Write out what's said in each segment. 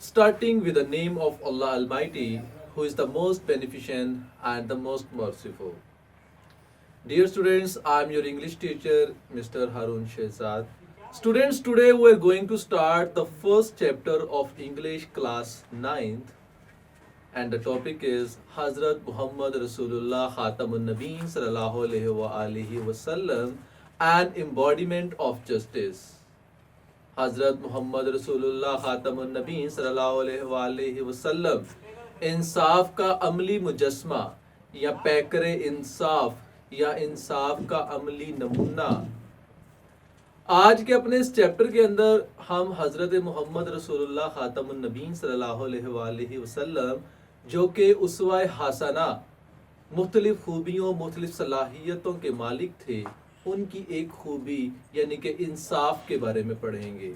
Starting with the name of Allah Almighty, who is the most beneficent and the most merciful. Dear students, I am your English teacher, Mr. Haroon Shahzad. Students, today we are going to start the first chapter of English class 9th, and the topic is Hazrat Muhammad Rasulullah Khatamun Nabeen Sallallahu Alaihi Wasallam, an embodiment of justice. हज़रत मोहम्मद रसूलुल्लाह ख़ातमुन नबीय्यीन सल्लल्लाहु अलैहि वसल्लम इंसाफ का अमली मुजस्मा या पैकर इंसाफ या इंसाफ का अमली नमूना। आज के अपने इस चैप्टर के अंदर हम हज़रत मोहम्मद रसूलुल्लाह ख़ातमुन नबीय्यीन सल्लल्लाहु अलैहि वसल्लम जो कि उसवा हसना मुख्तलिफ़ खूबियों मुख्तलिफ़ सलाहियतों के मालिक थे, उनकी एक खूबी यानी कि इंसाफ के बारे में पढ़ेंगे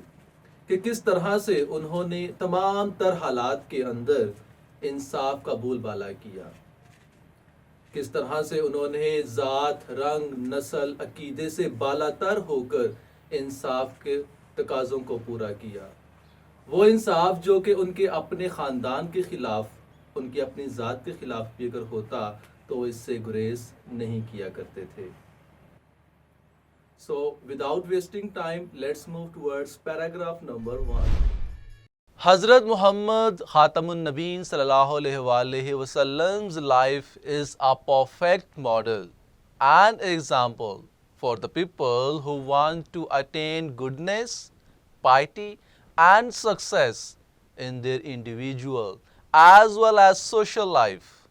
कि किस तरह से उन्होंने तमाम तर हालात के अंदर इंसाफ का बोलबाला किया, किस तरह से उन्होंने ज़ात रंग नस्ल अकीदे से बालातर होकर इंसाफ के तकाज़ों को पूरा किया। वो इंसाफ जो कि उनके अपने ख़ानदान के ख़िलाफ़, उनकी अपनी ज़ात के ख़िलाफ़ भी अगर होता तो वो इससे गुरेज नहीं किया करते थे। So, without wasting time, let's move towards paragraph number 1. Hazrat Muhammad Khatamun Nabeen Sallallahu Alaihi Wasallam's life is a perfect model and example for the people who want to attain goodness, piety and success in their individual as well as social life.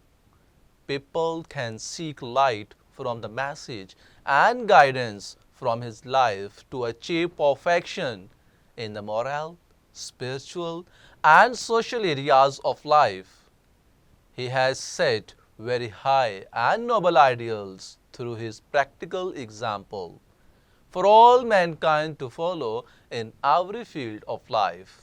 People can seek light from the message and guidance from his life to achieve perfection in the moral, spiritual and social areas of life. He has set very high and noble ideals through his practical example for all mankind to follow in every field of life.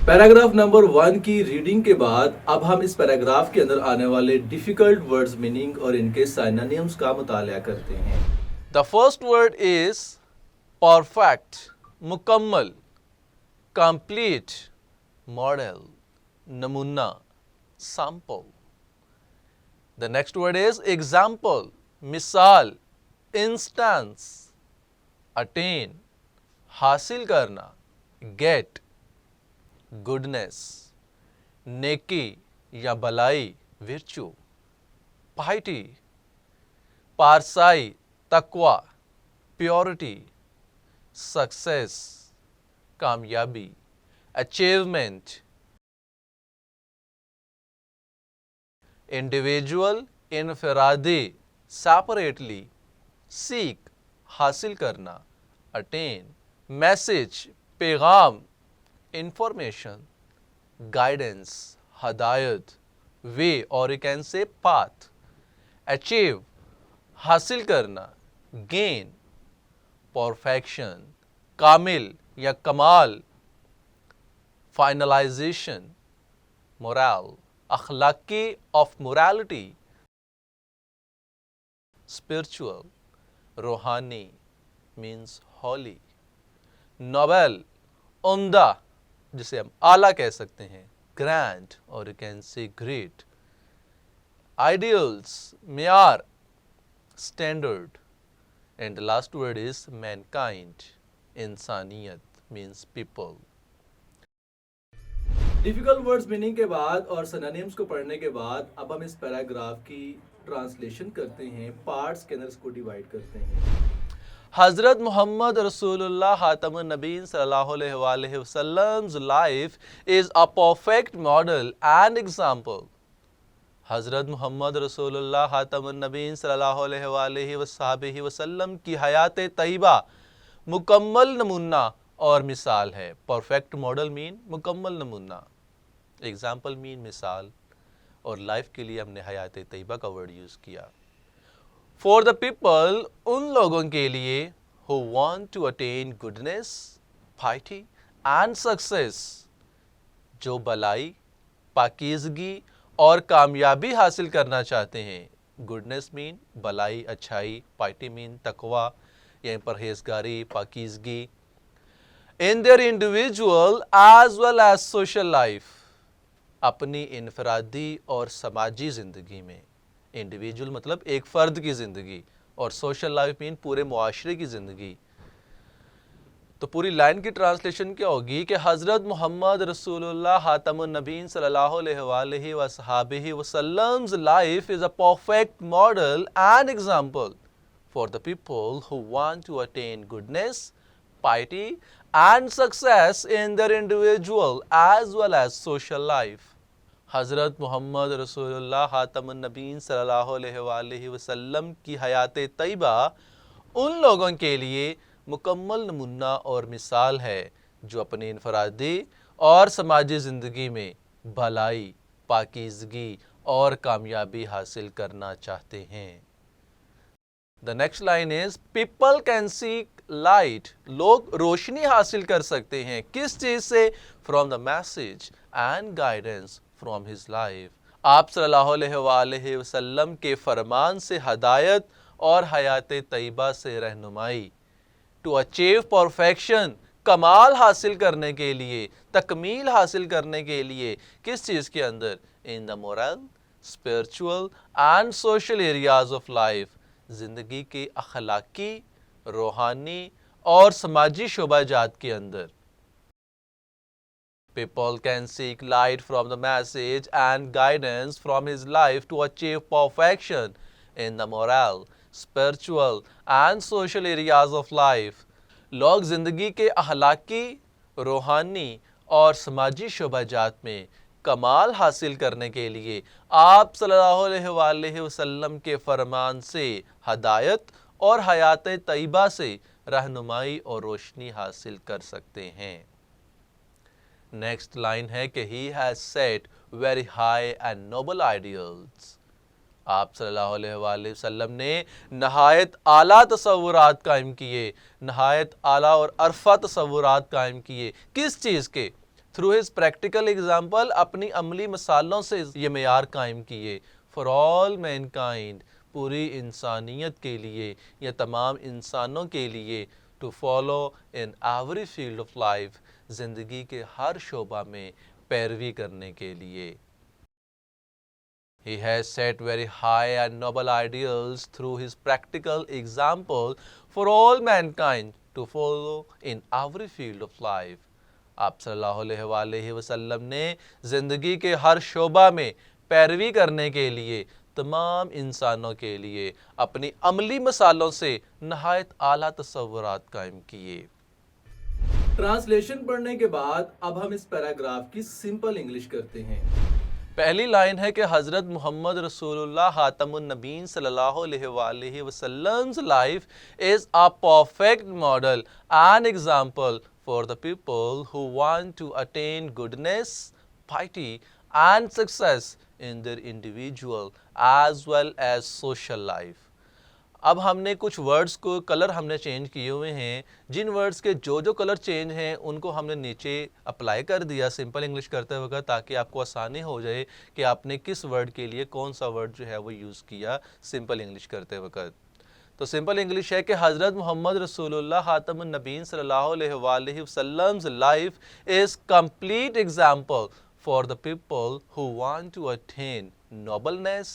Paragraph number 1 की reading के बाद अब हम इस paragraph के अंदर आने वाले डिफिकल्ट वर्ड्स मीनिंग और इनके साइनोनिम्स का मुताला करते हैं। The first word is perfect, मुकम्मल, कंप्लीट, मॉडल, नमूना, sample. The next word is example, मिसाल, इंस्टेंस, अटेन, हासिल करना, गेट, गुडनेस, नेकी या भलाई, विर्चू, पाइटी, पारसाई, तकवा, प्योरिटी, सक्सेस, कामयाबी, अचीवमेंट, इंडिविजुअल, इनफरादी, सेपरेटली, सीख, हासिल करना, अटेन, मैसेज, पैगाम, information, guidance, हदायत, way और you can say path, achieve, हासिल करना, gain, perfection, कामिल या कमाल, finalization, moral, अखलाकी of morality, spiritual, रूहानी means holy, noble, उम्दा जिसे हम आला कह सकते हैं, ग्रैंड और you can say great, ideals, मेयार, standard and the last word is mankind, इंसानियत means people. Difficult words meaning के बाद और सिनोनिम्स को पढ़ने के बाद अब हम इस पैराग्राफ की ट्रांसलेशन करते हैं, पार्ट्स के अंदर इसको डिवाइड करते हैं। Hazrat Muhammad Rasulullah Khatamun Nabiyyin Sallallahu Alaihi Wasallam's life is a perfect model and example. Hazrat Muhammad Rasulullah Khatamun Nabiyyin Sallallahu Alaihi Wasallam की हयात तय्यबा मुकम्मल नमूना और मिसाल है। परफेक्ट मॉडल मीन मुकम्मल नमूना, एग्जाम्पल मीन मिसाल, और लाइफ के लिए हमने हयात तय्यबा का वर्ड यूज़ किया। फॉर द पीपल, उन लोगों के लिए who want to attain goodness, piety and success, जो भलाई, पाकीज़गी और कामयाबी हासिल करना चाहते हैं। गुडनेस मीन भलाई, अच्छाई, पाइटी मीन तकवा या परहेजगारी, पाकीज़गी, in their individual as well as social life. अपनी इनफरादी और समाजी ज़िंदगी में, इंडिविजुअल मतलब एक फ़र्द की ज़िंदगी और सोशल लाइफ मीन पूरे मुआशरे की ज़िंदगी। तो पूरी लाइन की ट्रांसलेशन क्या होगी कि हज़रत मोहम्मद रसूलुल्लाह खातमुन नबीन सल्लल्लाहु अलैहि वसहाबिहि वसल्लम's life is a perfect model and example for the people who want to attain goodness, piety and success in their individual as well as social life. हज़रत मोहम्मद रसूलुल्लाह खातमुन नबीन सल्लल्लाहु अलैहि वसल्लम की हयात तैयबा उन लोगों के लिए मुकम्मल नमूना और मिसाल है जो अपनी इनफरादी और समाजी ज़िंदगी में भलाई, पाकीज़गी और कामयाबी हासिल करना चाहते हैं। The next line is people can seek light. लोग रोशनी हासिल कर सकते हैं किस चीज़ से? From the message and guidance from his life. आप सल्लल्लाहु अलैहि वसल्लम के फरमान से हदायत और हयात तैयबा से रहनुमाई। To achieve perfection, कमाल हासिल करने के लिए, तकमील हासिल करने के लिए किस चीज़ के अंदर? In the moral, spiritual and social areas of life. ज़िंदगी के अखलाकी, रूहानी और समाजी शोबाजात के अंदर। People can seek light from the message and guidance from his life to achieve perfection in the moral, spiritual and social areas of life. लोग ज़िंदगी के अखलाकी, रूहानी और समाजी शोबाजात में कमाल हासिल करने के लिए आप सल्लल्लाहु अलैहि वसल्लम के फरमान से हदायत और हयात तैयबा से रहनुमाई और रोशनी हासिल कर सकते हैं। नेक्स्ट लाइन है कि he has set very high and noble ideals. आप सल्लल्लाहु अलैहि वसल्लम ने नहायत आला तसव्वुरात कायम किए, नहायत आला और अरफा तसव्वुरात कायम किए। किस चीज़ के? थ्रू हिज प्रैक्टिकल एग्जाम्पल, अपनी अमली मिसालों से ये मेयार कायम किए। फॉर ऑल मैनकाइंड, पूरी इंसानियत के लिए या तमाम इंसानों के लिए। To follow in every field of life, ज़िंदगी के हर शोबा में पैरवी करने के लिए। He has set very high and noble ideals through his practical example for all mankind to follow in every field of life. आप सल्लल्लाहु अलैहि वसल्लम ने ज़िंदगी के हर शोबा में पैरवी करने के लिए तमाम इंसानों के लिए अपनी अमली मिसालों से नहायत आला तसव्वुरात कायम किए। ट्रांसलेशन पढ़ने के बाद अब हम इस पैराग्राफ की सिंपल इंग्लिश करते हैं। पहली लाइन है कि हज़रत मोहम्मद रसूलुल्लाह खातमुन नबीन सल्लल्लाहु अलैहि वसल्लम's life is a perfect model and example for the people who want to attain goodness, piety and success in their individual as well as social life. अब हमने कुछ वर्ड्स को कलर हमने चेंज किए हुए हैं। जिन वर्ड्स के जो कलर चेंज हैं उनको हमने नीचे अप्लाई कर दिया सिंपल इंग्लिश करते वक्त, ताकि आपको आसानी हो जाए कि आपने किस वर्ड के लिए कौन सा वर्ड जो है वो यूज़ किया सिंपल इंग्लिश करते वक्त। तो सिंपल इंग्लिश है कि हज़रत मोहम्मद रसूलुल्लाह खातमुन नबीन सल्लल्लाहु अलैहि वसल्लम's life is complete example for the people who want to attain nobleness,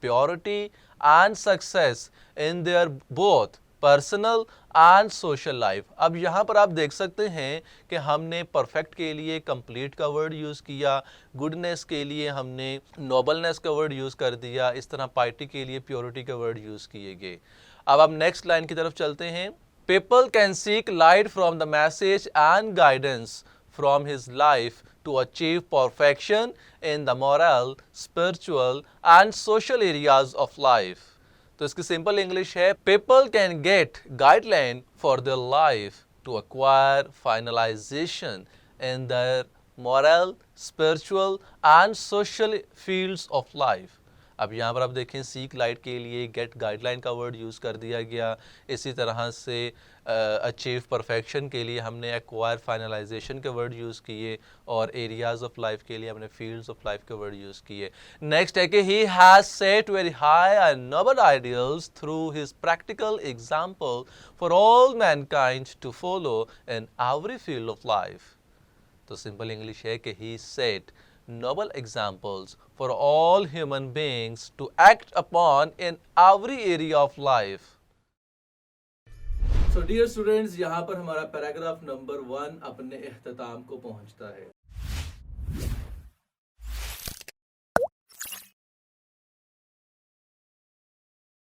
purity and success in their both personal and social life. अब यहाँ पर आप देख सकते हैं कि हमने परफेक्ट के लिए कंप्लीट का वर्ड यूज़ किया, गुडनेस के लिए हमने नोबलनेस का वर्ड यूज़ कर दिया, इस तरह पाइटी के लिए प्योरिटी का वर्ड यूज़ किए गए। अब हम नेक्स्ट लाइन की तरफ चलते हैं। People can seek light from the message and guidance from his life to achieve perfection in the moral, spiritual and social areas of life. तो इसकी सिंपल इंग्लिश है people can get guideline for their life to acquire finalization in their moral, spiritual and social fields of life. अब यहाँ पर आप देखें seek light के लिए गेट गाइडलाइन का वर्ड यूज़ कर दिया गया। इसी तरह से अचीव परफेक्शन के लिए हमने एक्वायर फाइनलाइजेशन के वर्ड यूज़ किए, और एरियाज़ ऑफ लाइफ के लिए हमने फील्ड्स ऑफ लाइफ के वर्ड यूज़ किए। नेक्स्ट है कि he has set very high and noble ideals through his practical example for all mankind to follow in every field of life. तो simple English है कि he set noble examples for all human beings to act upon in every area of life. So dear students, यहाँ पर हमारा paragraph number 1 अपने इख्तिताम को पहुँचता है।